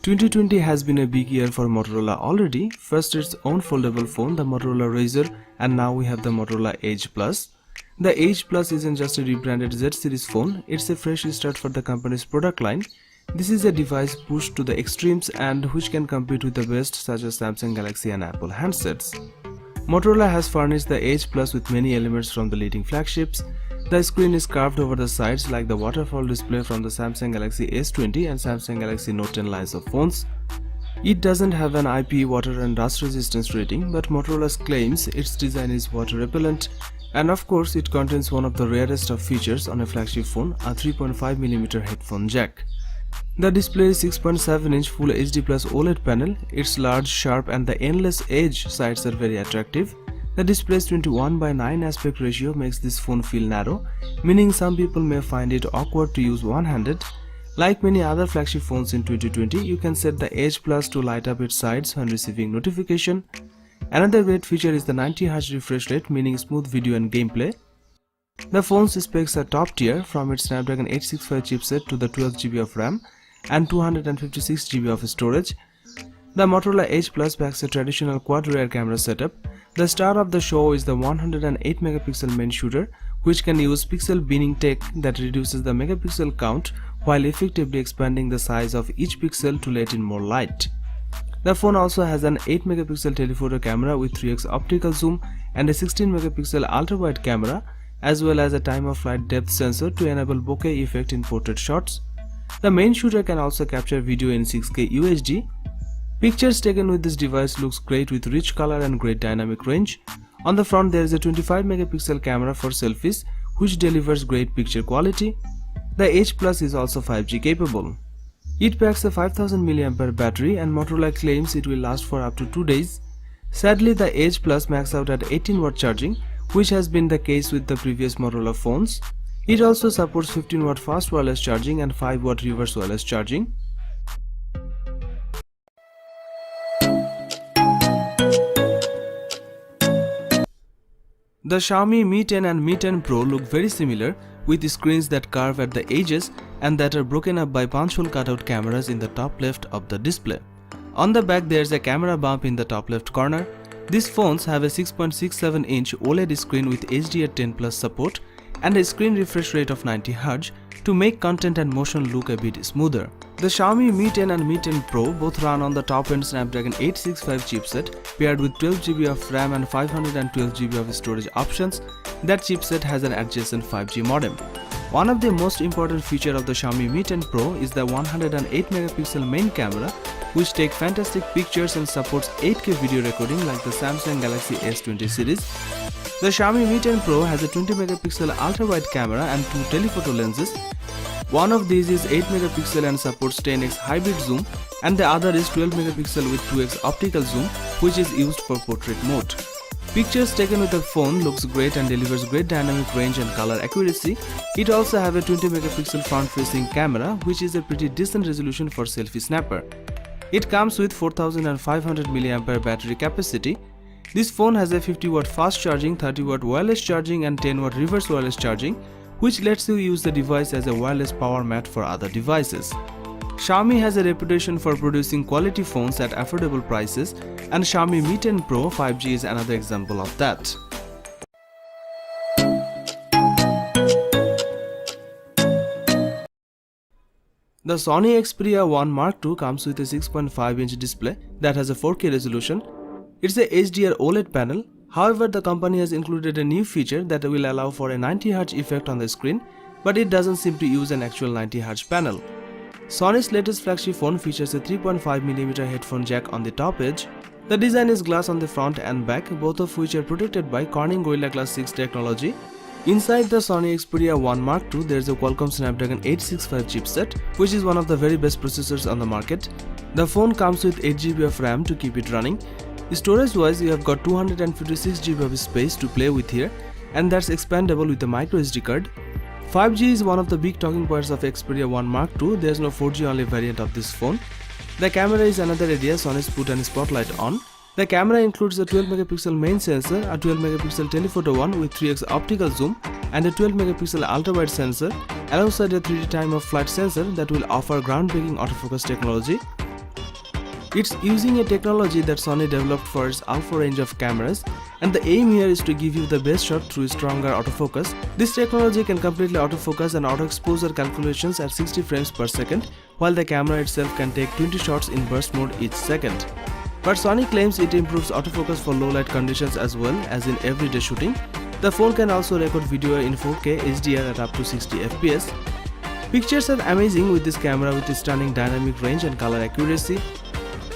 2020 has been a big year for Motorola already. First its own foldable phone, the Motorola Razr, and now we have the Motorola Edge Plus. The Edge Plus isn't just a rebranded Z series phone, it's a fresh start for the company's product line. This is a device pushed to the extremes and which can compete with the best such as Samsung Galaxy and Apple handsets. Motorola has furnished the Edge Plus with many elements from the leading flagships. The screen is carved over the sides like the waterfall display from the Samsung Galaxy S20 and Samsung Galaxy Note 10 lines of phones. It doesn't have an IP, water and dust resistance rating, but Motorola claims its design is water repellent, and of course it contains one of the rarest of features on a flagship phone, a 3.5mm headphone jack. The display is 6.7-inch Full HD Plus OLED panel. Its large, sharp and the endless edge sides are very attractive. The display's 21:9 aspect ratio makes this phone feel narrow, meaning some people may find it awkward to use one-handed. Like many other flagship phones in 2020, you can set the Edge Plus to light up its sides when receiving notification. Another great feature is the 90Hz refresh rate, meaning smooth video and gameplay. The phone's specs are top tier, from its Snapdragon 865 chipset to the 12GB of RAM and 256GB of storage. The Motorola Edge Plus packs a traditional quad rear camera setup. The star of the show is the 108MP main shooter, which can use pixel binning tech that reduces the megapixel count while effectively expanding the size of each pixel to let in more light. The phone also has an 8MP telephoto camera with 3x optical zoom and a 16MP ultra-wide camera, as well as a time-of-flight depth sensor to enable bokeh effect in portrait shots. The main shooter can also capture video in 6K UHD. Pictures taken with this device looks great with rich color and great dynamic range. On the front there is a 25MP camera for selfies, which delivers great picture quality. The Edge Plus is also 5G capable. It packs a 5000mAh battery and Motorola claims it will last for up to 2 days. Sadly, the Edge Plus maxes out at 18W charging, which has been the case with the previous Motorola phones. It also supports 15W fast wireless charging and 5W reverse wireless charging. The Xiaomi Mi 10 and Mi 10 Pro look very similar, with screens that curve at the edges and that are broken up by punch-hole cutout cameras in the top left of the display. On the back there is a camera bump in the top left corner. These phones have a 6.67-inch OLED screen with HDR10+ support and a screen refresh rate of 90Hz to make content and motion look a bit smoother. The Xiaomi Mi 10 and Mi 10 Pro both run on the top-end Snapdragon 865 chipset paired with 12GB of RAM and 512GB of storage options. That chipset has an adjacent 5G modem. One of the most important features of the Xiaomi Mi 10 Pro is the 108MP main camera, which takes fantastic pictures and supports 8K video recording like the Samsung Galaxy S20 series. The Xiaomi Mi 10 Pro has a 20MP ultra-wide camera and 2 telephoto lenses. One of these is 8MP and supports 10x hybrid zoom, and the other is 12MP with 2x optical zoom, which is used for portrait mode. Pictures taken with the phone looks great and delivers great dynamic range and color accuracy. It also has a 20MP front-facing camera, which is a pretty decent resolution for selfie snapper. It comes with 4500mAh battery capacity. This phone has a 50W fast charging, 30W wireless charging and 10W reverse wireless charging, which lets you use the device as a wireless power mat for other devices. Xiaomi has a reputation for producing quality phones at affordable prices, and Xiaomi Mi 10 Pro 5G is another example of that. The Sony Xperia 1 Mark II comes with a 6.5-inch display that has a 4K resolution. It's a HDR OLED panel. However, the company has included a new feature that will allow for a 90Hz effect on the screen, but it doesn't seem to use an actual 90Hz panel. Sony's latest flagship phone features a 3.5mm headphone jack on the top edge. The design is glass on the front and back, both of which are protected by Corning Gorilla Glass 6 technology. Inside the Sony Xperia 1 Mark II, there is a Qualcomm Snapdragon 865 chipset, which is one of the very best processors on the market. The phone comes with 8GB of RAM to keep it running. Storage wise, you have got 256GB of space to play with here, and that's expandable with a microSD card. 5G is one of the big talking points of Xperia 1 Mark II. There's no 4G only variant of this phone. The camera is another area Sony's put a spotlight on. The camera includes a 12MP main sensor, a 12MP telephoto one with 3x optical zoom, and a 12MP ultra-wide sensor, alongside a 3D time-of-flight sensor that will offer groundbreaking autofocus technology. It's using a technology that Sony developed for its alpha range of cameras, and the aim here is to give you the best shot through stronger autofocus. This technology can completely autofocus and auto exposure calculations at 60 frames per second, while the camera itself can take 20 shots in burst mode each second. But Sony claims it improves autofocus for low light conditions as well as in everyday shooting. The phone can also record video in 4K HDR at up to 60 fps. Pictures are amazing with this camera with its stunning dynamic range and color accuracy.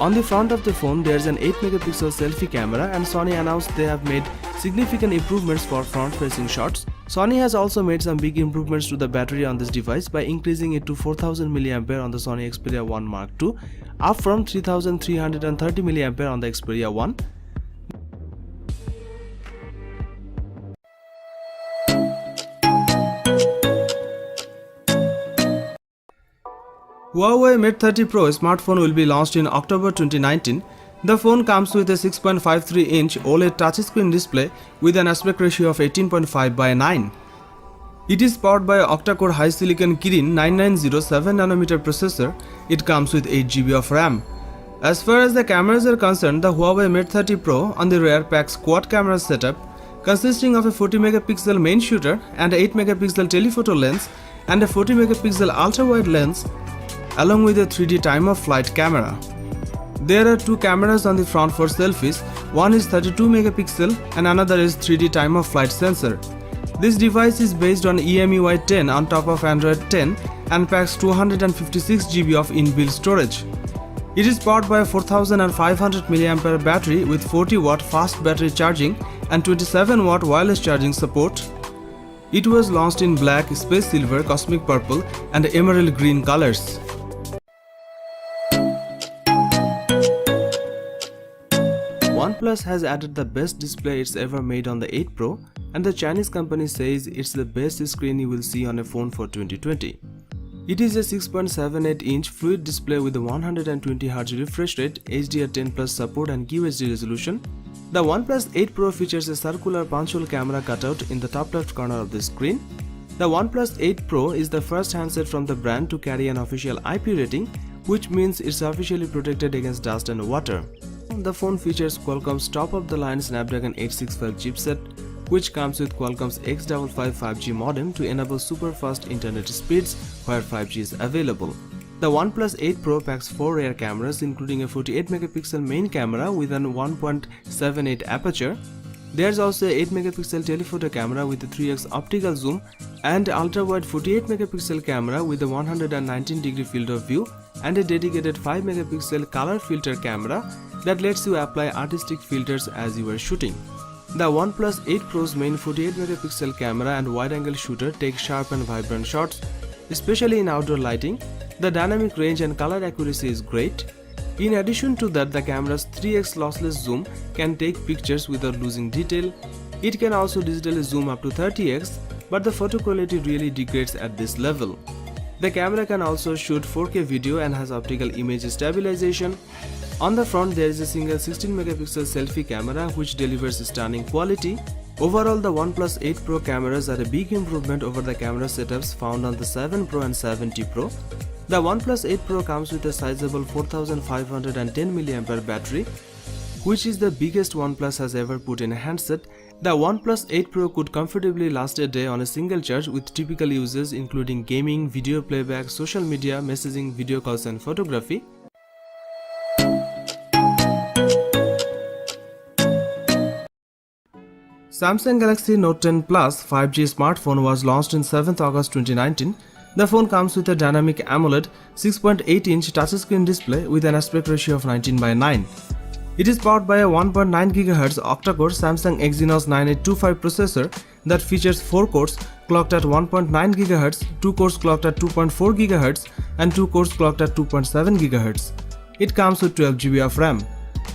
On the front of the phone there is an 8 megapixel selfie camera, and Sony announced they have made significant improvements for front facing shots. Sony has also made some big improvements to the battery on this device by increasing it to 4000 mAh on the Sony Xperia 1 Mark II, up from 3330 mAh on the Xperia 1. Huawei Mate 30 Pro smartphone will be launched in October 2019. The phone comes with a 6.53-inch OLED touchscreen display with an aspect ratio of 18.5:9. It is powered by an octa-core high-silicon Kirin 990 7nm processor. It comes with 8GB of RAM. As far as the cameras are concerned, the Huawei Mate 30 Pro on the rear packs quad camera setup consisting of a 40-megapixel main shooter and a 8-megapixel telephoto lens and a 40-megapixel ultra-wide lens, along with a 3D time-of-flight camera. There are two cameras on the front for selfies. One is 32 megapixel and another is 3D time-of-flight sensor. This device is based on EMUI 10 on top of Android 10 and packs 256GB of inbuilt storage. It is powered by a 4500 mAh battery with 40-watt fast battery charging and 27-watt wireless charging support. It was launched in black, space silver, cosmic purple and emerald green colors. OnePlus has added the best display it's ever made on the 8 Pro, and the Chinese company says it's the best screen you will see on a phone for 2020. It is a 6.78-inch fluid display with a 120Hz refresh rate, HDR10+ support and QHD resolution. The OnePlus 8 Pro features a circular punch-hole camera cutout in the top left corner of the screen. The OnePlus 8 Pro is the first handset from the brand to carry an official IP rating, which means it's officially protected against dust and water. The phone features Qualcomm's top-of-the-line Snapdragon 865 chipset, which comes with Qualcomm's X55 5G modem to enable super-fast internet speeds where 5G is available. The OnePlus 8 Pro packs 4 rear cameras, including a 48-megapixel main camera with an 1.78 aperture. There's also a 8-megapixel telephoto camera with a 3x optical zoom and ultra-wide 48-megapixel camera with a 119-degree field of view and a dedicated 5-megapixel color filter camera that lets you apply artistic filters as you are shooting. The OnePlus 8 Pro's main 48-megapixel camera and wide-angle shooter take sharp and vibrant shots, especially in outdoor lighting. The dynamic range and color accuracy is great. In addition to that, the camera's 3x lossless zoom can take pictures without losing detail. It can also digitally zoom up to 30x, but the photo quality really degrades at this level. The camera can also shoot 4K video and has optical image stabilization. On the front there is a single 16-megapixel selfie camera which delivers stunning quality. Overall, the OnePlus 8 Pro cameras are a big improvement over the camera setups found on the 7 Pro and 7T Pro. The OnePlus 8 Pro comes with a sizable 4510 mAh battery, which is the biggest OnePlus has ever put in a handset. The OnePlus 8 Pro could comfortably last a day on a single charge with typical uses including gaming, video playback, social media, messaging, video calls and photography. Samsung Galaxy Note 10 Plus 5G smartphone was launched on 7th August 2019. The phone comes with a dynamic AMOLED 6.8-inch touchscreen display with an aspect ratio of 19:9. It is powered by a 1.9 GHz octa-core Samsung Exynos 9825 processor that features 4 cores clocked at 1.9 GHz, 2 cores clocked at 2.4 GHz and 2 cores clocked at 2.7 GHz. It comes with 12GB of RAM.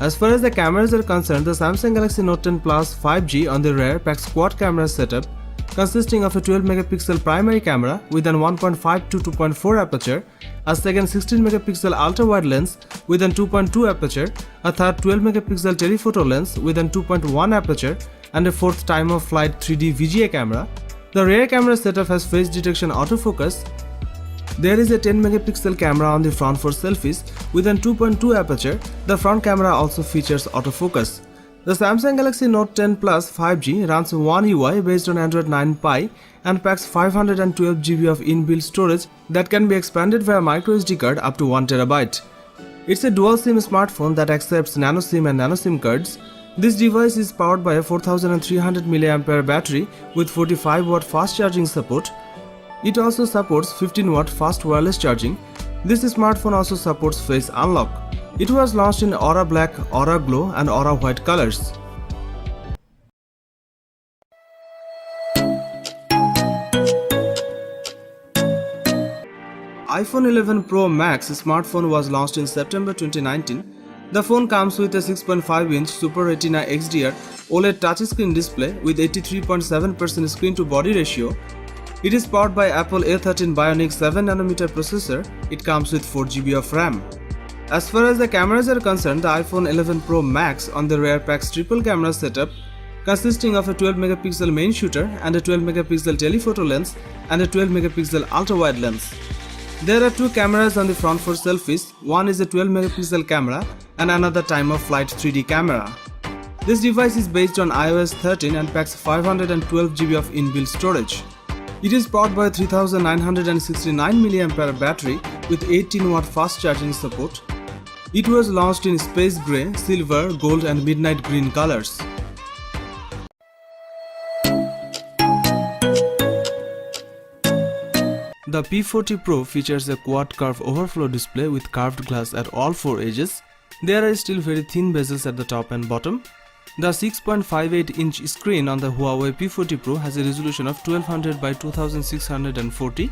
As far as the cameras are concerned, the Samsung Galaxy Note 10 Plus 5G on the rear packs quad camera setup consisting of a 12-megapixel primary camera with an 1.5 to 2.4 aperture, a second 16-megapixel ultra-wide lens with an 2.2 aperture, a third 12-megapixel telephoto lens with an 2.1 aperture, and a fourth time-of-flight 3D VGA camera. The rear camera setup has face detection autofocus. There is a 10 megapixel camera on the front for selfies with an 2.2 aperture. The front camera also features autofocus. The Samsung Galaxy Note 10 Plus 5G runs One UI based on Android 9 Pie and packs 512 GB of inbuilt storage that can be expanded via microSD card up to 1 TB. It's a dual SIM smartphone that accepts nano SIM and nano SIM cards. This device is powered by a 4300 mAh battery with 45 watt fast charging support. It also supports 15 watt fast wireless charging. This smartphone also supports face unlock. It was launched in Aura Black, Aura Glow and Aura White colors. iPhone 11 Pro Max smartphone was launched in September 2019. The phone comes with a 6.5-inch Super Retina XDR OLED touchscreen display with 83.7% screen-to-body ratio. It is powered by Apple A13 Bionic 7nm processor. It comes with 4GB of RAM. As far as the cameras are concerned, the iPhone 11 Pro Max on the rear packs triple camera setup consisting of a 12 megapixel main shooter and a 12 megapixel telephoto lens and a 12 megapixel ultra-wide lens. There are two cameras on the front for selfies. One is a 12 megapixel camera and another time-of-flight 3D camera. This device is based on iOS 13 and packs 512 GB of inbuilt storage. It is powered by a 3969 mAh battery with 18 watt fast charging support. It was launched in space grey, silver, gold and midnight green colors. The P40 Pro features a quad curve overflow display with curved glass at all four edges. There are still very thin bezels at the top and bottom. The 6.58-inch screen on the Huawei P40 Pro has a resolution of 1200 by 2640.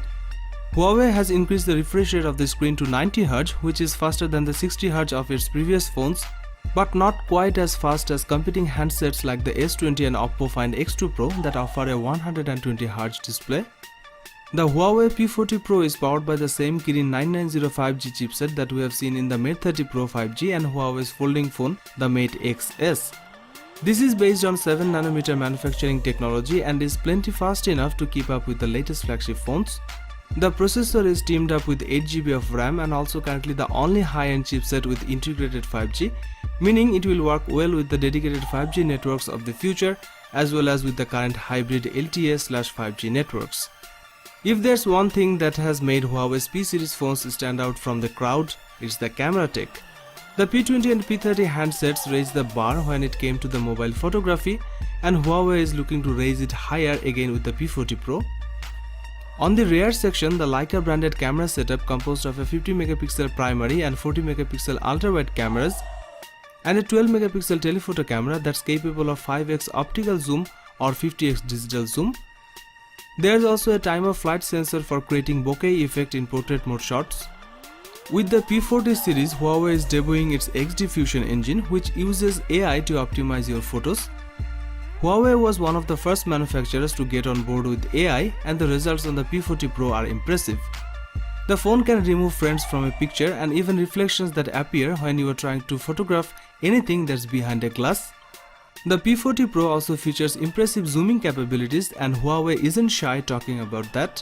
Huawei has increased the refresh rate of the screen to 90Hz, which is faster than the 60Hz of its previous phones, but not quite as fast as competing handsets like the S20 and Oppo Find X2 Pro that offer a 120Hz display. The Huawei P40 Pro is powered by the same Kirin 9905G chipset that we have seen in the Mate 30 Pro 5G and Huawei's folding phone, the Mate XS. This is based on 7nm manufacturing technology and is plenty fast enough to keep up with the latest flagship phones. The processor is teamed up with 8GB of RAM and also currently the only high-end chipset with integrated 5G, meaning it will work well with the dedicated 5G networks of the future as well as with the current hybrid LTE/5G networks. If there's one thing that has made Huawei's P series phones stand out from the crowd, it's the camera tech. The P20 and P30 handsets raised the bar when it came to the mobile photography, and Huawei is looking to raise it higher again with the P40 Pro. On the rear section, the Leica branded camera setup composed of a 50 megapixel primary and 40 megapixel ultra-wide cameras and a 12 megapixel telephoto camera that's capable of 5x optical zoom or 50x digital zoom. There's also a time-of-flight sensor for creating bokeh effect in portrait mode shots. With the P40 series, Huawei is debuting its XD Fusion engine, which uses AI to optimize your photos. Huawei was one of the first manufacturers to get on board with AI, and the results on the P40 Pro are impressive. The phone can remove frames from a picture and even reflections that appear when you are trying to photograph anything that's behind a glass. The P40 Pro also features impressive zooming capabilities, and Huawei isn't shy talking about that.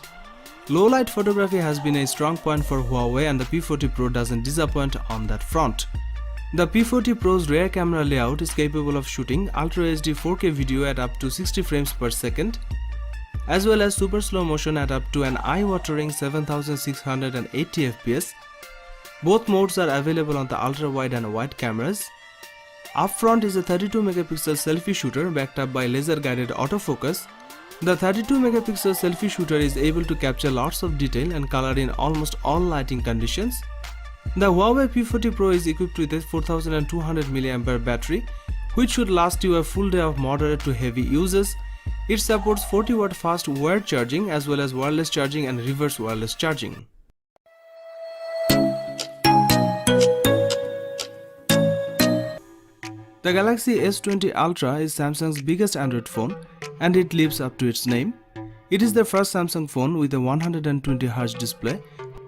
Low light photography has been a strong point for Huawei, and the P40 Pro doesn't disappoint on that front. The P40 Pro's rear camera layout is capable of shooting Ultra HD 4K video at up to 60 frames per second, as well as super slow motion at up to an eye-watering 7680 fps. Both modes are available on the ultra wide and wide cameras. Up front is a 32 megapixel selfie shooter backed up by laser guided autofocus. The 32 megapixel selfie shooter is able to capture lots of detail and color in almost all lighting conditions. The Huawei P40 Pro is equipped with a 4200 mAh battery, which should last you a full day of moderate to heavy uses. It supports 40 watt fast wired charging as well as wireless charging and reverse wireless charging. The Galaxy S20 Ultra is Samsung's biggest Android phone, and it lives up to its name. It is the first Samsung phone with a 120Hz display.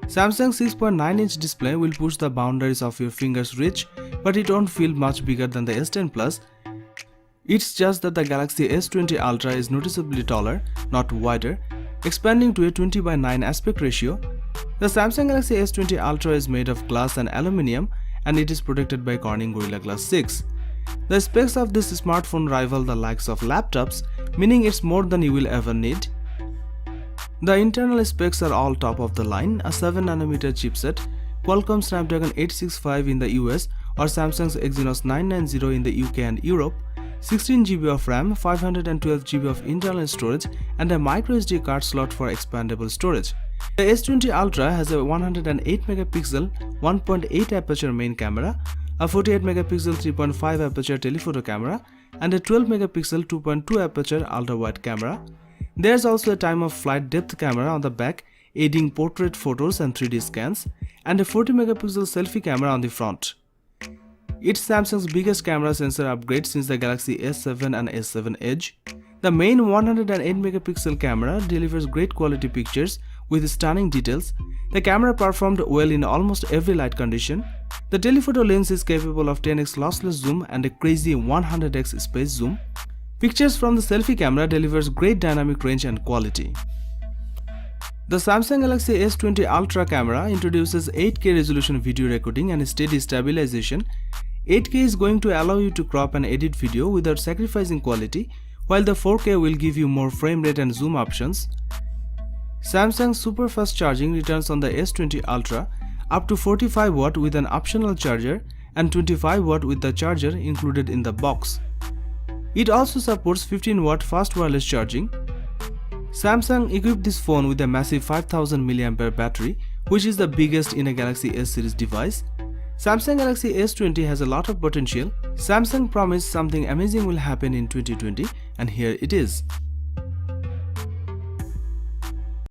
Samsung's 6.9-inch display will push the boundaries of your finger's reach, but it won't feel much bigger than the S10 Plus. It's just that the Galaxy S20 Ultra is noticeably taller, not wider, expanding to a 20:9 aspect ratio. The Samsung Galaxy S20 Ultra is made of glass and aluminium and it is protected by Corning Gorilla Glass 6. The specs of this smartphone rival the likes of laptops, meaning it's more than you will ever need. The internal specs are all top of the line, a 7nm chipset, Qualcomm Snapdragon 865 in the US or Samsung's Exynos 990 in the UK and Europe, 16GB of RAM, 512GB of internal storage and a microSD card slot for expandable storage. The S20 Ultra has a 108MP 1.8 aperture main camera, a 48MP 3.5 aperture telephoto camera and a 12MP 2.2 aperture ultra-wide camera. There's also a time-of-flight depth camera on the back aiding portrait photos and 3D scans and a 40MP selfie camera on the front. It's Samsung's biggest camera sensor upgrade since the Galaxy S7 and S7 Edge. The main 108MP camera delivers great quality pictures with stunning details. The camera performed well in almost every light condition. The telephoto lens is capable of 10x lossless zoom and a crazy 100x space zoom. Pictures from the selfie camera delivers great dynamic range and quality. The Samsung Galaxy S20 Ultra camera introduces 8K resolution video recording and steady stabilization. 8K is going to allow you to crop and edit video without sacrificing quality, while the 4K will give you more frame rate and zoom options. Samsung's super fast charging returns on the S20 Ultra up to 45W with an optional charger and 25W with the charger included in the box. It also supports 15W fast wireless charging. Samsung equipped this phone with a massive 5000 mAh battery, which is the biggest in a Galaxy S series device. Samsung Galaxy S20 has a lot of potential. Samsung promised something amazing will happen in 2020 and here it is.